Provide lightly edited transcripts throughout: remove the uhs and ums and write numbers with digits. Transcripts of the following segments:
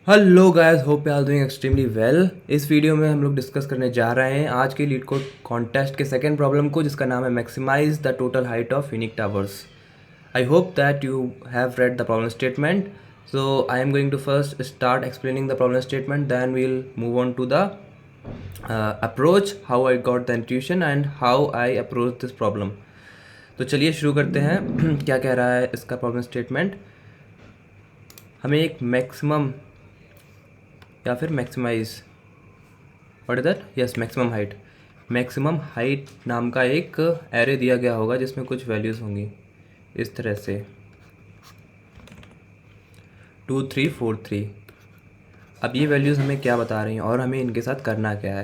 Hello guys, hope you are doing extremely well. इस video में हम लोग डिस्कस करने जा रहे हैं आज के लीड कोड कॉन्टेस्ट के सेकंड प्रॉब्लम को, जिसका नाम है maximize the total height of unique towers. I hope that you have read the problem statement. So I am going to first start explaining the problem statement, then we'll move on to the approach, how I got the intuition and how I approach this problem. तो चलिए शुरू करते हैं। क्या कह रहा है इसका प्रॉब्लम स्टेटमेंट? हमें एक मैक्सिमम या फिर maximize, what is that, yes, maximum height नाम का एक एरे दिया गया होगा जिसमें कुछ वैल्यूज़ होंगी इस तरह से 2 3 4 3। अब ये वैल्यूज़ हमें क्या बता रही हैं और हमें इनके साथ करना क्या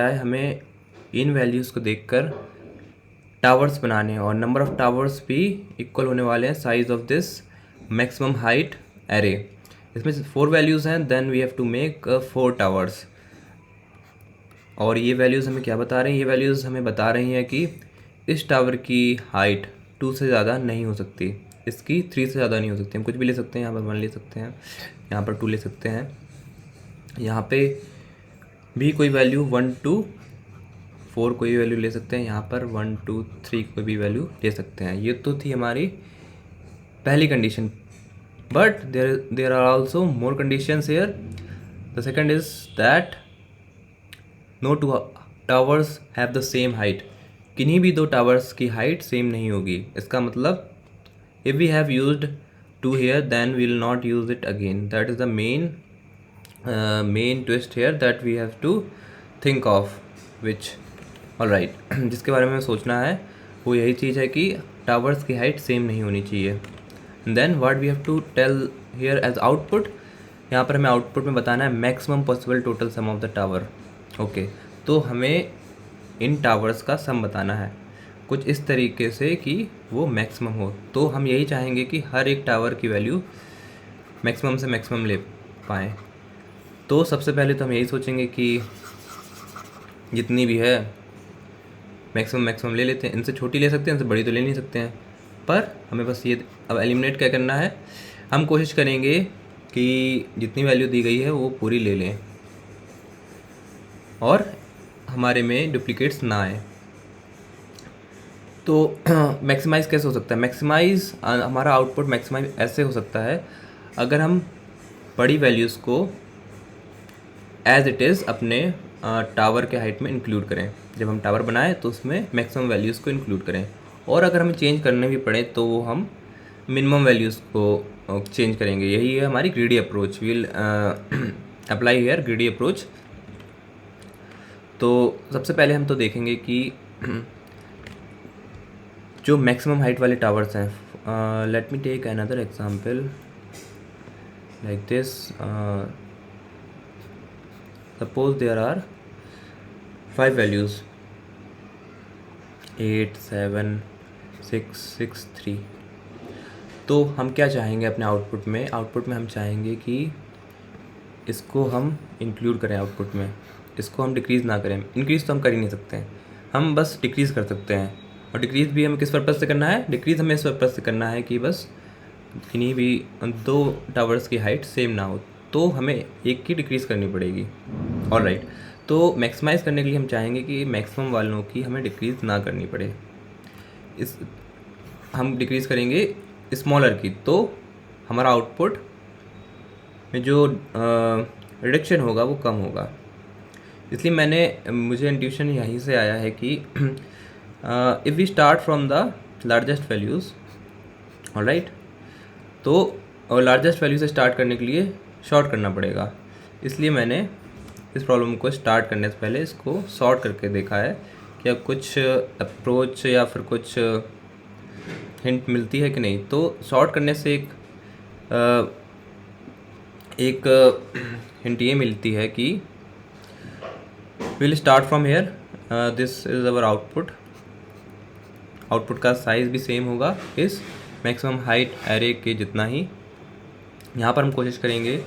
है? हमें इन वैल्यूज़ को देखकर टावर्स बनाने हैं और नंबर ऑफ टावर्स भी इक्वल होने वाले हैं size of this maximum height array. इसमें 4 वैल्यूज़ हैं, then we have to make 4 towers. और ये वैल्यूज़ हमें क्या बता रही हैं? ये वैल्यूज़ हमें बता रही हैं कि इस टावर की हाइट 2 से ज़्यादा नहीं हो सकती, इसकी 3 से ज़्यादा नहीं हो सकती। हम कुछ भी ले सकते हैं, यहाँ पर 1 ले सकते हैं, यहाँ पर 2 ले सकते हैं, यहाँ पे भी कोई वैल्यू 1 2 4 कोई वैल्यू ले सकते हैं, यहाँ पर 1 2 3 कोई भी वैल्यू ले सकते हैं। ये तो थी हमारी पहली condition, but there are also more conditions here. The second is that no two towers have the same height. किन्हीं भी दो टावर्स की हाइट सेम नहीं होगी। इसका मतलब if we have used 2 here then we will not use it again. That is the main twist here that we have to think of, which alright जिसके बारे में सोचना है वो यही चीज़ है कि टावर्स की हाइट सेम नहीं होनी चाहिए। Then what we have to tell here as output, यहाँ पर हमें आउटपुट में बताना है maximum possible total sum of the tower. Okay, तो हमें इन टावर्स का सम बताना है कुछ इस तरीके से कि वो मैक्सिमम हो। तो हम यही चाहेंगे कि हर एक टावर की वैल्यू मैक्सिमम से मैक्सिमम ले पाएँ। तो सबसे पहले तो हम यही सोचेंगे कि जितनी भी है मैक्सिमम ले लेते हैं। इनसे छोटी ले सकते हैं, इनसे बड़ी तो ले नहीं सकते हैं, पर हमें बस ये अब एलिमिनेट क्या करना है, हम कोशिश करेंगे कि जितनी वैल्यू दी गई है वो पूरी ले लें और हमारे में डुप्लीकेट्स ना आए। तो मैक्सिमाइज़ कैसे हो सकता है? मैक्सिमाइज़ हमारा आउटपुट मैक्सिमाइज ऐसे हो सकता है अगर हम बड़ी वैल्यूज़ को एज इट इज़ अपने टावर के हाइट में इंक्लूड करें। जब हम टावर बनाएं तो उसमें मैक्सिमम वैल्यूज़ को इंक्लूड करें, और अगर हमें चेंज करने भी पड़े तो वो हम मिनिमम वैल्यूज़ को चेंज करेंगे। यही है हमारी greedy approach. Will apply here greedy approach. तो सबसे पहले हम तो देखेंगे कि जो मैक्सिमम हाइट वाले टावर्स हैं, let me take another example like this. Suppose there are 5 values 8 7 6 6 3। तो हम क्या चाहेंगे अपने आउटपुट में? आउटपुट में हम चाहेंगे कि इसको हम इंक्लूड करें आउटपुट में, इसको हम डिक्रीज़ ना करें। इंक्रीज़ तो हम कर ही नहीं सकते हैं, हम बस डिक्रीज़ कर सकते हैं। और डिक्रीज़ भी हमें किस पर्पज़ से करना है? डिक्रीज़ हमें इस पर्पज़ से करना है कि बस किन्हीं भी 2 टावर्स की हाइट सेम ना हो, तो हमें एक की डिक्रीज़ करनी पड़ेगी। ऑलराइट, तो मैक्सिमाइज़ करने के लिए हम चाहेंगे कि मैक्सिमम वालों की हमें डिक्रीज़ ना करनी पड़े। इस हम डिक्रीज़ करेंगे स्मॉलर की, तो हमारा आउटपुट में जो रिडक्शन होगा वो कम होगा। इसलिए मुझे इंट्यूशन यहीं से आया है कि if we start from the largest values, alright, तो लार्जेस्ट वैल्यू से स्टार्ट करने के लिए शॉर्ट करना पड़ेगा। इसलिए मैंने इस प्रॉब्लम को स्टार्ट करने से पहले इसको सॉर्ट करके देखा है कि अब कुछ अप्रोच या फिर कुछ हिंट मिलती है कि नहीं। तो सॉर्ट करने से एक हिंट ये मिलती है कि will start from here, this is our output. Output का साइज़ भी सेम होगा इस मैक्सिमम हाइट एरे के जितना ही। यहाँ पर हम कोशिश करेंगे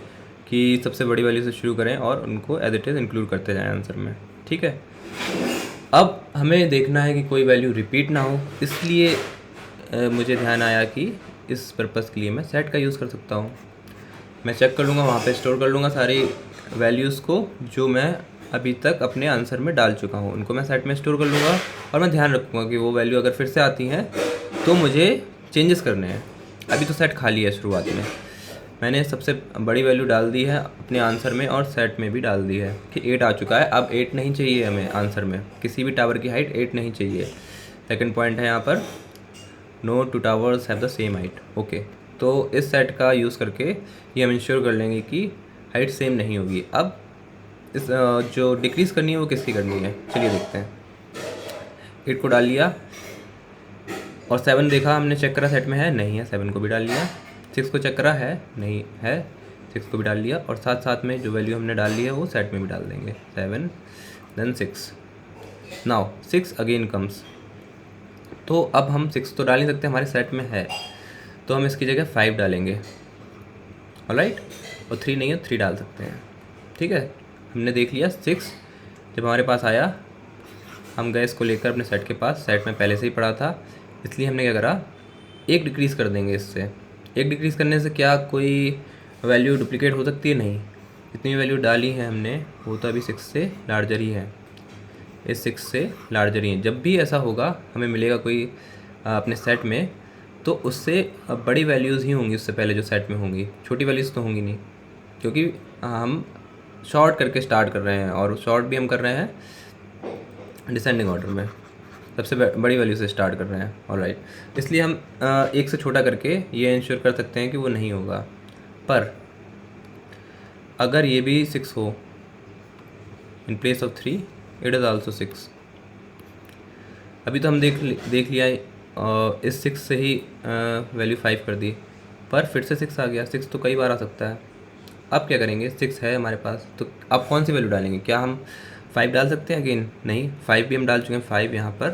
कि सबसे बड़ी वैल्यू से शुरू करें और उनको एज इट इज़ इंक्लूड करते जाएं आंसर में, ठीक है। अब हमें देखना है कि कोई वैल्यू रिपीट ना हो, इसलिए मुझे ध्यान आया कि इस पर्पज़ के लिए मैं सेट का यूज़ कर सकता हूँ। मैं चेक कर लूँगा, वहाँ पे स्टोर कर लूँगा सारी वैल्यूज़ को जो मैं अभी तक अपने आंसर में डाल चुका हूँ, उनको मैं सेट में स्टोर कर लूँगा। और मैं ध्यान रखूँगा कि वो वैल्यू अगर फिर से आती हैं तो मुझे चेंजेस करने हैं। अभी तो सेट खाली है, शुरुआत में मैंने सबसे बड़ी वैल्यू डाल दी है अपने आंसर में और सेट में भी डाल दी है कि 8 आ चुका है। अब 8 नहीं चाहिए हमें आंसर में, किसी भी टावर की हाइट 8 नहीं चाहिए। सेकंड पॉइंट है यहाँ पर, no two towers have the same height. Okay, तो इस सेट का यूज़ करके ये हम इंश्योर कर लेंगे कि हाइट सेम नहीं होगी। अब इस जो डिक्रीज़ करनी है वो किसकी करनी है, चलिए देखते हैं। 8 को डाल लिया और 7 देखा हमने, चेक करा सेट में है नहीं है, 7 को भी डाल लिया। 6 को चेक करा है नहीं है, 6 को भी डाल लिया। और साथ साथ में जो वैल्यू हमने डाल ली है वो सेट में भी डाल देंगे, 7 देन 6। नाउ 6 अगेन कम्स, तो अब हम 6 तो डाल नहीं सकते, हमारे सेट में है, तो हम इसकी जगह 5 डालेंगे। ऑलराइट, और 3 नहीं है, 3 डाल सकते हैं। ठीक है, हमने देख लिया 6 जब हमारे पास आया, हम गए इसको लेकर अपने सेट के पास। सेट में पहले से ही पड़ा था, इसलिए हमने क्या करा, एक डिक्रीज़ कर देंगे इससे। एक डिक्रीज़ करने से क्या कोई वैल्यू डुप्लीकेट हो सकती है? नहीं। जितनी वैल्यू डाली है हमने वो तो अभी 6 से लार्जर ही है, इस 6 से लार्जर ही है। जब भी ऐसा होगा हमें मिलेगा कोई अपने सेट में, तो उससे बड़ी वैल्यूज़ ही होंगी उससे पहले जो सेट में होंगी, छोटी वैल्यूज़ तो होंगी नहीं, क्योंकि हम शॉर्ट करके स्टार्ट कर रहे हैं और शॉर्ट भी हम कर रहे हैं डिसेंडिंग ऑर्डर में, सबसे बड़ी वैल्यू से स्टार्ट कर रहे हैं। ऑलराइट, इसलिए हम एक से छोटा करके ये इंश्योर कर सकते हैं कि वो नहीं होगा। पर अगर ये भी 6 हो, in place of 3 it is also 6। अभी तो हम देख लिया इस 6 से ही वैल्यू 5 कर दी, पर फिर से 6 आ गया। 6 तो कई बार आ सकता है। अब क्या करेंगे, 6 है हमारे पास, तो अब कौन सी वैल्यू डालेंगे? क्या हम 5 डाल सकते हैं अगेन? नहीं, 5 भी हम डाल चुके हैं, 5 यहाँ पर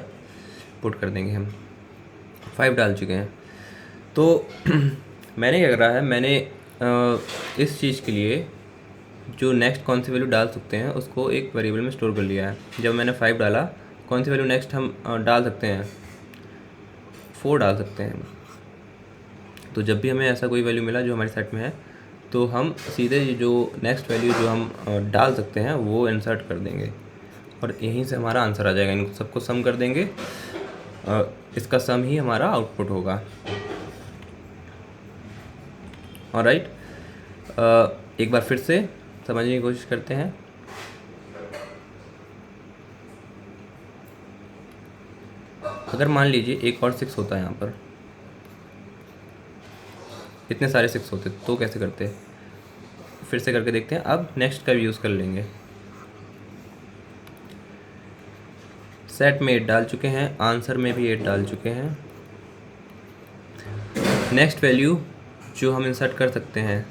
पुट कर देंगे हम, 5 डाल चुके हैं। तो मैंने क्या करा है, मैंने इस चीज़ के लिए जो नेक्स्ट कौन सी वैल्यू डाल सकते हैं उसको एक वेरिएबल में स्टोर कर लिया है। जब मैंने 5 डाला, कौन सी वैल्यू नेक्स्ट हम डाल सकते हैं? 4 डाल सकते हैं। तो जब भी हमें ऐसा कोई वैल्यू मिला जो हमारे सेट में है, तो हम सीधे जो नेक्स्ट वैल्यू जो हम डाल सकते हैं वो इंसर्ट कर देंगे और यहीं से हमारा आंसर आ जाएगा। इन सबको सम कर देंगे, इसका सम ही हमारा आउटपुट होगा। ऑलराइट, एक बार फिर से समझने की कोशिश करते हैं। अगर मान लीजिए एक और 6 होता है यहाँ पर, इतने सारे 6 होते तो कैसे करते? फिर से करके देखते हैं। अब नेक्स्ट का यूज़ कर लेंगे। सेट में 8 डाल चुके हैं, आंसर में भी 8 डाल चुके हैं। नेक्स्ट वैल्यू जो हम इंसर्ट कर सकते हैं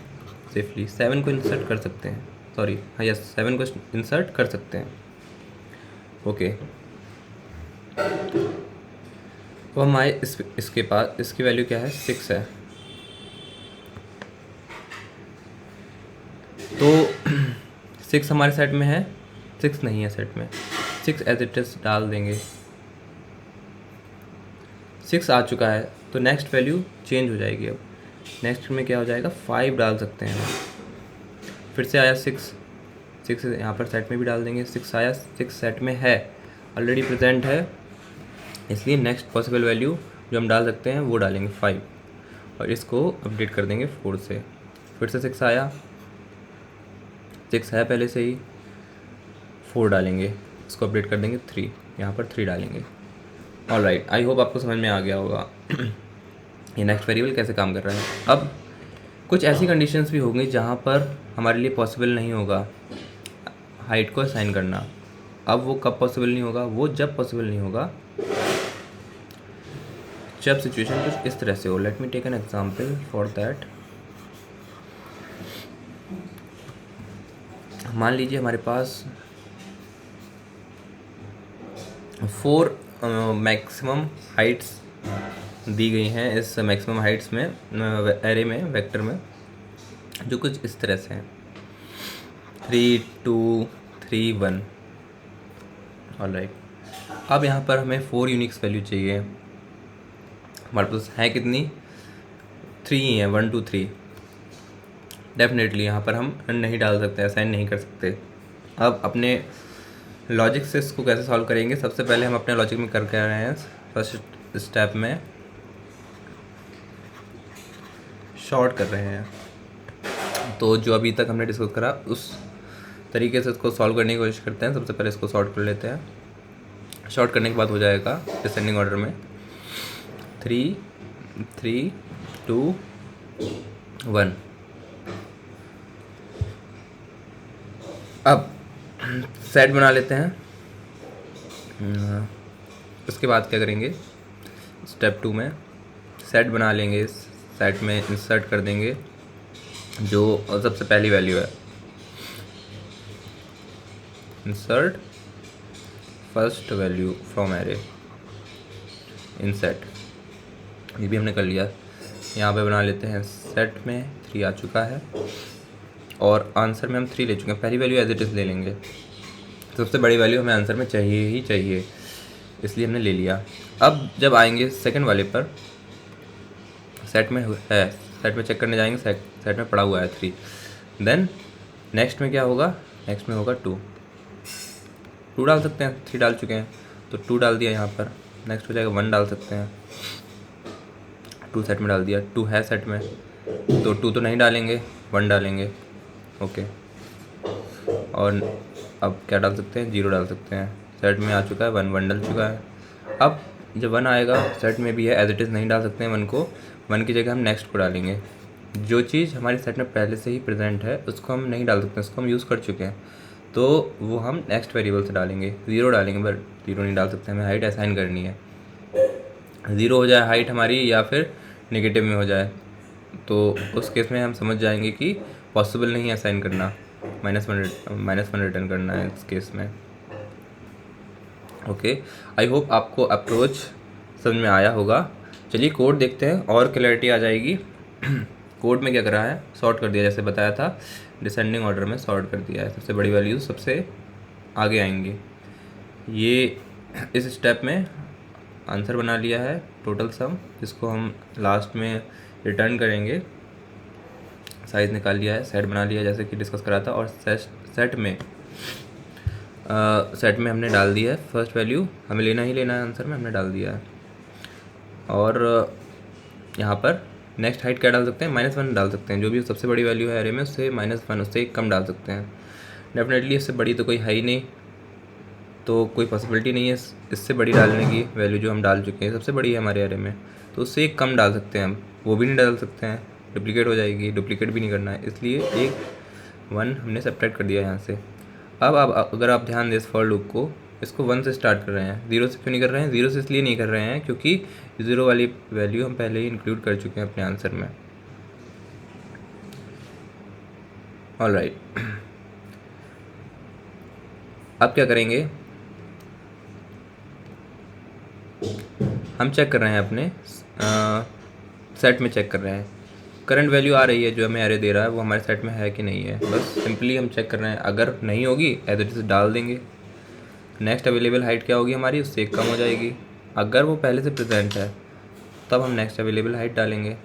सेफली, 7 को इंसर्ट कर सकते हैं, सॉरी हाँ यस, 7 को इंसर्ट कर सकते हैं। ओके, तो हम आए इसके पास, इसकी वैल्यू क्या है? 6 है। तो 6 हमारे सेट में है, 6 नहीं है सेट में, 6 एज इट इज डाल देंगे। 6 आ चुका है तो नेक्स्ट वैल्यू चेंज हो जाएगी। अब नेक्स्ट में क्या हो जाएगा? 5 डाल सकते हैं। फिर से आया 6 यहाँ पर सेट में भी डाल देंगे। 6 आया, 6 सेट में है, ऑलरेडी प्रेजेंट है, इसलिए नेक्स्ट पॉसिबल वैल्यू जो हम डाल सकते हैं वो डालेंगे 5 और इसको अपडेट कर देंगे 4 से। फिर से 6 आया, 6 है पहले से ही, 4 डालेंगे, इसको अपडेट कर देंगे 3, यहाँ पर 3 डालेंगे। ऑलराइट, आई होप आपको समझ में आ गया होगा ये नेक्स्ट वेरिएबल कैसे काम कर रहा है। अब कुछ ऐसी कंडीशंस भी होंगी जहाँ पर हमारे लिए पॉसिबल नहीं होगा हाइट को असाइन करना। अब वो कब पॉसिबल नहीं होगा? वो जब पॉसिबल नहीं होगा जब सिचुएशन कुछ इस तरह से हो। Let me take an example for that. मान लीजिए हमारे पास 4 मैक्सिमम हाइट्स दी गई हैं इस मैक्सिमम हाइट्स में, एरे में, वेक्टर में, जो कुछ इस तरह से हैं 3 2 3 1। ऑलराइट, अब यहाँ पर हमें 4 यूनिक्स वैल्यू चाहिए। हमारे पास है कितनी? 3 ही है, 1 2 3। डेफिनेटली यहाँ पर हम नहीं डाल सकते, असाइन नहीं कर सकते। अब अपने लॉजिक से इसको कैसे सॉल्व करेंगे, सबसे पहले हम अपने लॉजिक में कर रहे हैं फर्स्ट स्टेप में शॉर्ट कर रहे हैं। तो जो अभी तक हमने डिस्कस करा उस तरीके से इसको सॉल्व करने की कोशिश करते हैं। सबसे पहले इसको सॉर्ट कर लेते हैं। शॉर्ट करने के बाद हो जाएगा डिसेंडिंग ऑर्डर में 3 3 2 1। अब सेट बना लेते हैं। उसके बाद क्या करेंगे, स्टेप 2 में सेट बना लेंगे। सेट में इंसर्ट कर देंगे जो सबसे पहली वैल्यू है, insert first value from array in set. ये भी हमने कर लिया। यहाँ पे बना लेते हैं सेट में 3 आ चुका है और आंसर में हम 3 ले चुके हैं। पहली वैल्यू एज इट इज़ ले लेंगे, सबसे बड़ी वैल्यू हमें आंसर में चाहिए ही चाहिए, इसलिए हमने ले लिया। अब जब आएंगे सेकंड वाले पर, सेट में है, सेट में चेक करने जाएंगे, सेट में पड़ा हुआ है 3। देन नेक्स्ट में क्या होगा, नेक्स्ट में होगा 2 डाल सकते हैं, 3 डाल चुके हैं तो 2 डाल दिया यहाँ पर। नेक्स्ट हो जाएगा 1 डाल सकते हैं, 2 सेट में डाल दिया, 2 है सेट में तो 2 तो नहीं डालेंगे, 1 डालेंगे। ओके, और अब क्या डाल सकते हैं, 0 डाल सकते हैं। सेट में आ चुका है 1 डल चुका है। अब जब 1 आएगा, सेट में भी है, एज इट इज़ नहीं डाल सकते हैं 1 को, 1 की जगह हम नेक्स्ट को डालेंगे। जो चीज़ हमारे सेट में पहले से ही प्रेजेंट है उसको हम नहीं डाल सकते, उसको हम यूज़ कर चुके हैं, तो वो हम नेक्स्ट वेरिएबल से डालेंगे। 0 डालेंगे, बट 0 नहीं डाल सकते, हमें हाइट असाइन करनी है। 0 हो जाए हाइट हमारी या फिर नेगेटिव में हो जाए, तो उस केस में हम समझ जाएंगे कि पॉसिबल नहीं है असाइन करना, -1 रिटर्न करना है इस केस में। ओके, आई होप आपको अप्रोच समझ में आया होगा। चलिए कोड देखते हैं और क्लैरिटी आ जाएगी। कोड में क्या करा है, सॉर्ट कर दिया, जैसे बताया था डिसेंडिंग ऑर्डर में सॉर्ट कर दिया है। सबसे बड़ी वैल्यूज सबसे आगे आएंगी। ये इस स्टेप में आंसर बना लिया है टोटल सम, जिसको हम लास्ट में रिटर्न करेंगे। साइज़ निकाल लिया है, सेट बना लिया जैसे कि डिस्कस करा था, और सेट में हमने डाल दिया है फर्स्ट वैल्यू, हमें लेना ही लेना है आंसर में, हमने डाल दिया है। और यहाँ पर नेक्स्ट हाइट क्या डाल सकते हैं, -1 डाल सकते हैं। जो भी सबसे बड़ी वैल्यू है एरे में उससे -1, उससे एक कम डाल सकते हैं। डेफिनेटली इससे बड़ी तो कोई है ही नहीं, तो कोई पॉसिबिलिटी नहीं है इससे बड़ी डालने की। वैल्यू जो हम डाल चुके हैं सबसे बड़ी है हमारे एरे में, तो उससे एक कम डाल सकते हैं हम, वो भी नहीं डाल सकते हैं, डुप्लीकेट हो जाएगी, डुप्लीकेट भी नहीं करना है, इसलिए एक 1 हमने सब्ट्रैक्ट कर दिया यहाँ से। अब अगर आप ध्यान दें इस फॉर लूप को, इसको 1 से स्टार्ट कर रहे हैं, 0 से क्यों नहीं कर रहे हैं, 0 से इसलिए नहीं कर रहे हैं क्योंकि 0 वाली वैल्यू हम पहले ही इंक्लूड कर चुके हैं अपने आंसर में। ऑलराइट, अब क्या करेंगे, हम चेक कर रहे हैं अपने सेट में चेक कर रहे हैं करंट वैल्यू आ रही है जो हमें एरे दे रहा है वो हमारे सेट में है कि नहीं है, बस सिंपली हम चेक कर रहे हैं। अगर नहीं होगी एज इट इज़ डाल देंगे। नेक्स्ट अवेलेबल हाइट क्या होगी हमारी, उससे एक कम हो जाएगी। अगर वो पहले से प्रेजेंट है तब हम नेक्स्ट अवेलेबल हाइट डालेंगे।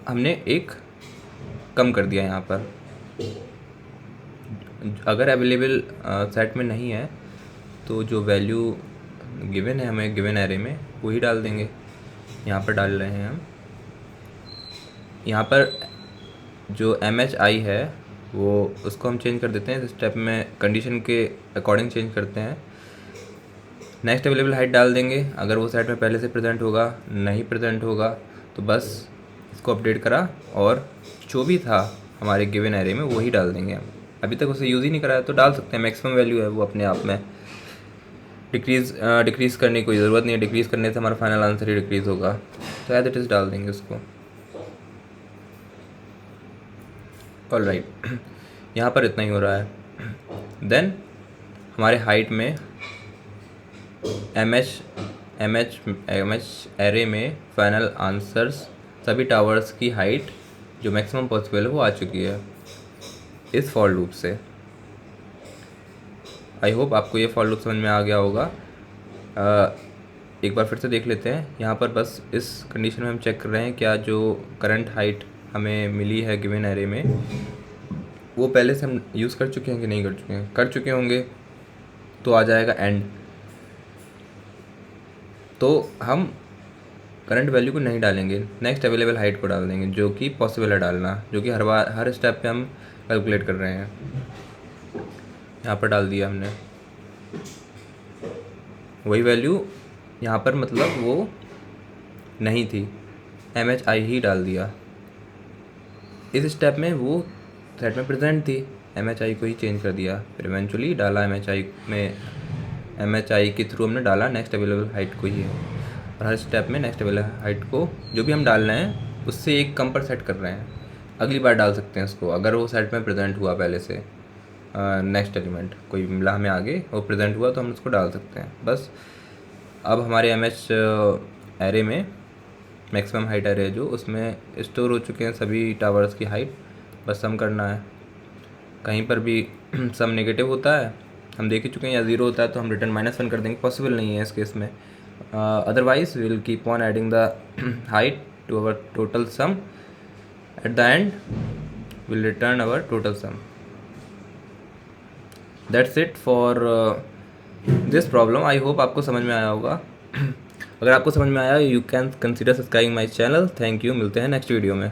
हमने एक कम कर दिया यहाँ पर। अगर अवेलेबल सेट में नहीं है तो जो वैल्यू गिवन है हमें गिवन एरे में वही डाल देंगे। यहाँ पर डाल रहे हैं हम, यहाँ पर जो MHI है वो उसको हम चेंज कर देते हैं। इस स्टेप में कंडीशन के अकॉर्डिंग चेंज करते हैं। नेक्स्ट अवेलेबल हाइट डाल देंगे। अगर वो सेट में पहले से प्रेजेंट होगा, नहीं प्रेजेंट होगा तो बस इसको अपडेट करा और जो भी था हमारे गिवन एरे में वही डाल देंगे हम। अभी तक उसे यूज़ ही नहीं कराया तो डाल सकते हैं, मैक्सिमम वैल्यू है वो अपने आप में। डिक्रीज़ करने की कोई ज़रूरत नहीं है, डिक्रीज़ करने से हमारा फाइनल आंसर ही डिक्रीज़ होगा, तो एज इट इज़ डाल देंगे उसको। ऑलराइट, यहाँ पर इतना ही हो रहा है। देन हमारे हाइट में MH एरे में फाइनल आंसर्स सभी टावर्स की हाइट जो मैक्सिमम पॉसिबल है वो आ चुकी है इस फॉर लूप से। आई होप आपको ये फॉर लूप समझ में आ गया होगा। एक बार फिर से देख लेते हैं। यहाँ पर बस इस कंडीशन में हम चेक कर रहे हैं क्या जो करंट हाइट हमें मिली है गिवन एरे में वो पहले से हम यूज़ कर चुके हैं कि नहीं कर चुके हैं, कर चुके होंगे तो आ जाएगा एंड। तो हम करंट वैल्यू को नहीं डालेंगे, नेक्स्ट अवेलेबल हाइट को डाल देंगे, जो कि पॉसिबल है डालना, जो कि हर स्टेप पे हम कैलकुलेट कर रहे हैं। यहाँ पर डाल दिया हमने वही वैल्यू, यहाँ पर मतलब वो नहीं थी, MHI ही डाल दिया। इस स्टेप में वो सेट में प्रेजेंट थी, MHI को ही चेंज कर दिया, फिर इवेंचुअली डाला MHI के थ्रू हमने डाला नेक्स्ट अवेलेबल हाइट को ही है। और हर स्टेप में नेक्स्ट अवेलेबल हाइट को जो भी हम डाल रहे हैं उससे एक कम पर सेट कर रहे हैं, अगली बार डाल सकते हैं उसको अगर वो सेट में प्रेजेंट हुआ पहले से। नेक्स्ट एलिमेंट कोई मिला हमें आगे वो प्रेजेंट हुआ तो हम उसको डाल सकते हैं बस। अब हमारे MH एरे में मैक्सिमम हाइट एरे जो उसमें स्टोर हो चुके हैं सभी टावर्स की हाइट, बस सम करना है। कहीं पर भी सम नेगेटिव होता है हम देख ही चुके हैं, या ज़ीरो होता है तो हम रिटर्न -1 कर देंगे, पॉसिबल नहीं है इस केस में। Otherwise will keep on adding the height to our total sum, at the end will return our total sum. That's it for this problem. I hope आपको समझ में आया होगा। अगर आपको समझ में आया you can consider subscribing my channel. Thank you, मिलते हैं नेक्स्ट वीडियो में।